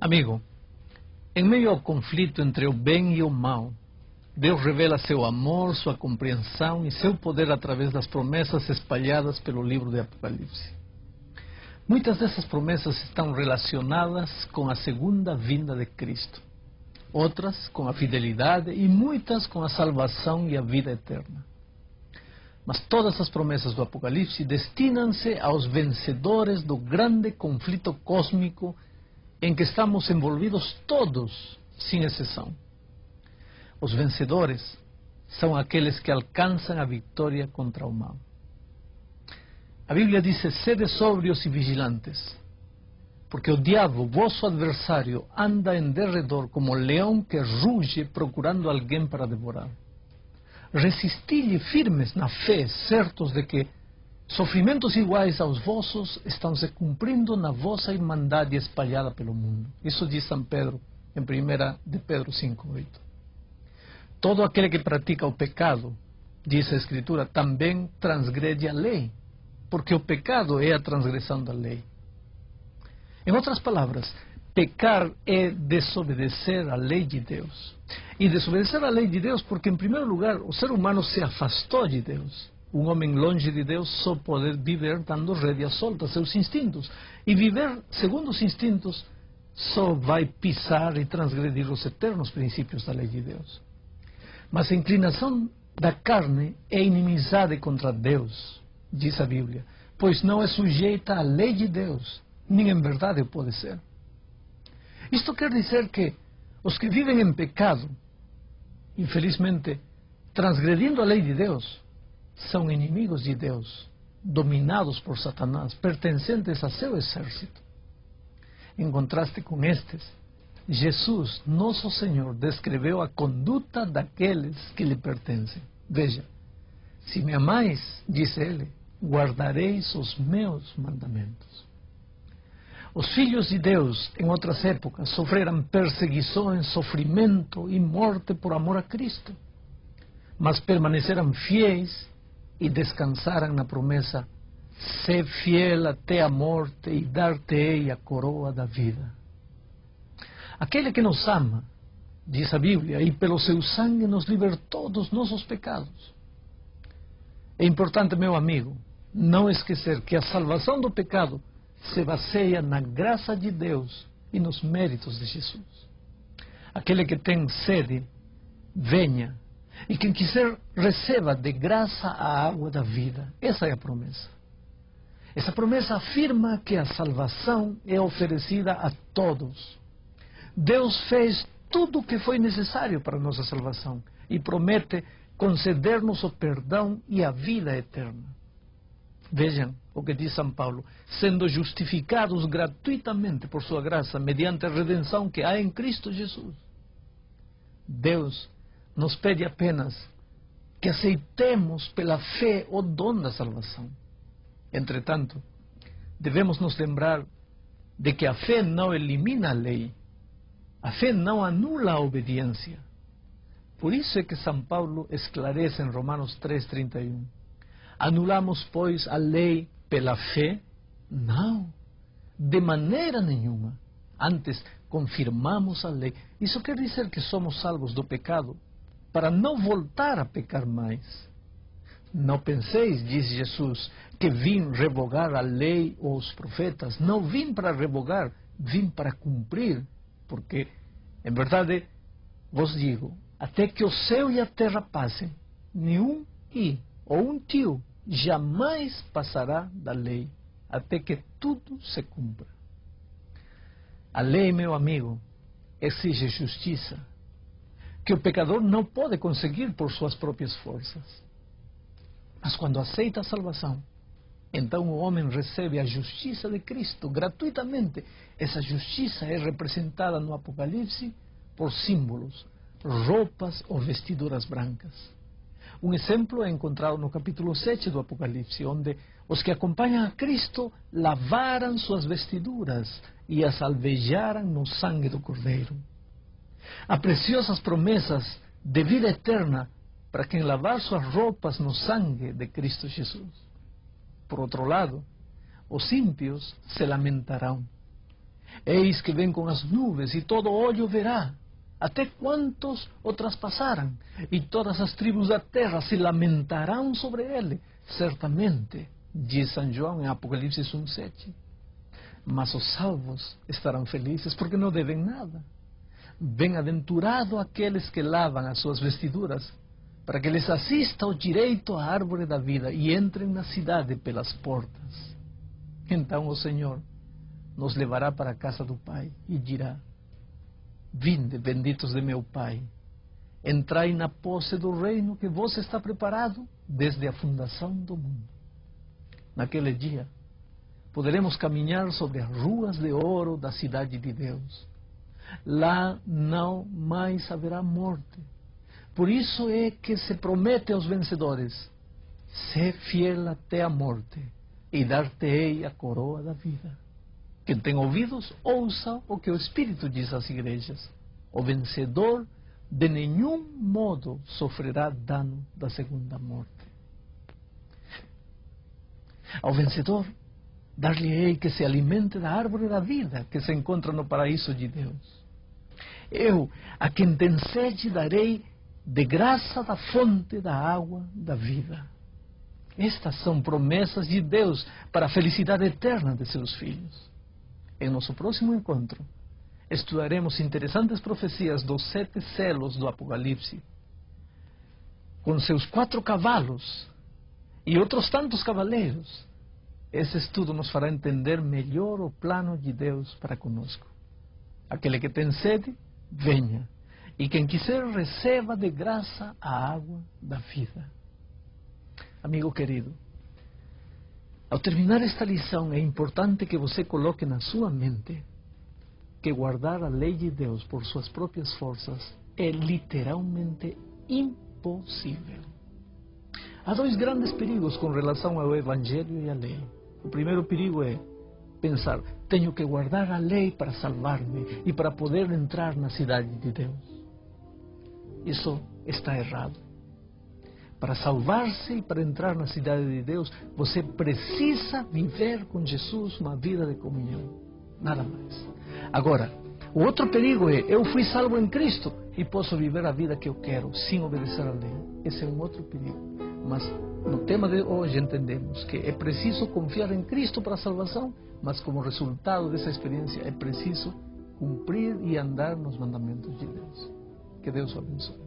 Amigo, em meio ao conflito entre o bem e o mal, Deus revela seu amor, sua compreensão e seu poder através das promessas espalhadas pelo livro de Apocalipse. Muitas dessas promessas estão relacionadas com a segunda vinda de Cristo, outras com a fidelidade e muitas com a salvação e a vida eterna. Mas todas as promessas do Apocalipse destinam-se aos vencedores do grande conflito cósmico em que estamos envolvidos todos, sem exceção. Os vencedores são aqueles que alcançam a vitória contra o mal. A Bíblia diz: sede sóbrios e vigilantes, porque o diabo, vosso adversário, anda em derredor como leão que ruge procurando alguém para devorar. Resisti-lhe firmes na fé, certos de que sofrimentos iguais aos vossos estão se cumprindo na vossa irmandade espalhada pelo mundo. Isso diz São Pedro em 1 de Pedro 5:8. Todo aquele que pratica o pecado, diz a Escritura, também transgrede a lei, porque o pecado é a transgressão da lei. Em outras palavras, pecar é desobedecer à lei de Deus. E desobedecer à lei de Deus porque, em primeiro lugar, o ser humano se afastou de Deus. Um homem longe de Deus só pode viver dando rédea solta a seus instintos. E viver segundo os instintos só vai pisar e transgredir os eternos princípios da lei de Deus. Mas a inclinação da carne é inimizade contra Deus, diz a Bíblia, pois não é sujeita à lei de Deus, nem em verdade pode ser. Isto quer dizer que os que vivem em pecado, infelizmente, transgredindo a lei de Deus, são inimigos de Deus, dominados por Satanás, pertencentes a seu exército. Em contraste com estes, Jesus, nosso Senhor, descreveu a conduta daqueles que lhe pertencem. Veja, se me amais, disse ele, guardareis os meus mandamentos. Os filhos de Deus, em outras épocas, sofreram perseguições, sofrimento e morte por amor a Cristo, mas permaneceram fiéis e descansaram na promessa: sê fiel até a morte e dar-te-ei a coroa da vida. Aquele que nos ama, diz a Bíblia, e pelo seu sangue nos libertou dos nossos pecados. É importante, meu amigo, não esquecer que a salvação do pecado se baseia na graça de Deus e nos méritos de Jesus. Aquele que tem sede, venha, e quem quiser receba de graça a água da vida. Essa é a promessa. Essa promessa afirma que a salvação é oferecida a todos. Deus fez tudo o que foi necessário para a nossa salvação e promete conceder-nos o perdão e a vida eterna. Vejam o que diz São Paulo: sendo justificados gratuitamente por sua graça, mediante a redenção que há em Cristo Jesus. Deus nos pede apenas que aceitemos pela fé o dom da salvação. Entretanto, devemos nos lembrar de que a fé não elimina a lei. A fé não anula a obediência. Por isso é que São Paulo esclarece em Romanos 3:31. Anulamos, pois, a lei pela fé? Não, de maneira nenhuma. Antes, confirmamos a lei. Isso quer dizer que somos salvos do pecado para não voltar a pecar mais. Não penseis, diz Jesus, que vim revogar a lei ou os profetas. Não vim para revogar, vim para cumprir. Porque, em verdade, vos digo, até que o céu e a terra passem, nenhum i ou um tio jamais passará da lei, até que tudo se cumpra. A lei, meu amigo, exige justiça, que o pecador não pode conseguir por suas próprias forças. Mas quando aceita a salvação, então o homem recebe a justiça de Cristo gratuitamente. Essa justiça é representada no Apocalipse por símbolos, roupas ou vestiduras brancas. Um exemplo é encontrado no capítulo 7 do Apocalipse, onde os que acompanham a Cristo lavaram suas vestiduras e as alvejaram no sangue do Cordeiro. Há preciosas promessas de vida eterna para quem lavar suas roupas no sangue de Cristo Jesus. Por outro lado, os ímpios se lamentarão. Eis que vem com as nuvens, e todo olho verá, até quantos o traspassaram, e todas as tribos da terra se lamentarão sobre ele. Certamente, diz São João em Apocalipse 1:7. Mas os salvos estarão felizes porque não devem nada. Bem-aventurado aqueles que lavam as suas vestiduras, para que lhes assista o direito à árvore da vida e entrem na cidade pelas portas. Então o Senhor nos levará para a casa do Pai e dirá: vinde, benditos de meu Pai, entrai na posse do reino que vos está preparado desde a fundação do mundo. Naquele dia, poderemos caminhar sobre as ruas de ouro da cidade de Deus. Lá não mais haverá morte. Por isso é que se promete aos vencedores: sê fiel até a morte, e dar-te-ei a coroa da vida. Quem tem ouvidos, ouça o que o Espírito diz às igrejas. O vencedor de nenhum modo sofrerá dano da segunda morte. Ao vencedor, dar-lhe-ei que se alimente da árvore da vida que se encontra no paraíso de Deus. Eu, a quem tem sede, darei de graça da fonte da água da vida. Estas são promessas de Deus para a felicidade eterna de seus filhos. Em nosso próximo encontro, estudaremos interessantes profecias dos 7 selos do Apocalipse, com seus 4 cavalos e outros tantos cavaleiros. Esse estudo nos fará entender melhor o plano de Deus para conosco. Aquele que tem sede, venha, e quem quiser receba de graça a água da vida. Amigo querido, ao terminar esta lição, é importante que você coloque na sua mente que guardar a lei de Deus por suas próprias forças é literalmente impossível. Há 2 grandes perigos com relação ao Evangelho e à lei. O primeiro perigo é pensar: tenho que guardar a lei para salvar-me e para poder entrar na cidade de Deus. Isso está errado. Para salvar-se e para entrar na cidade de Deus, você precisa viver com Jesus uma vida de comunhão. Nada mais. Agora, o outro perigo é: eu fui salvo em Cristo e posso viver a vida que eu quero sem obedecer à lei. Esse é um outro perigo. Mas no tema de hoje entendemos que é preciso confiar em Cristo para a salvação, mas como resultado dessa experiência é preciso cumprir e andar nos mandamentos de Deus. Que Deus o abençoe.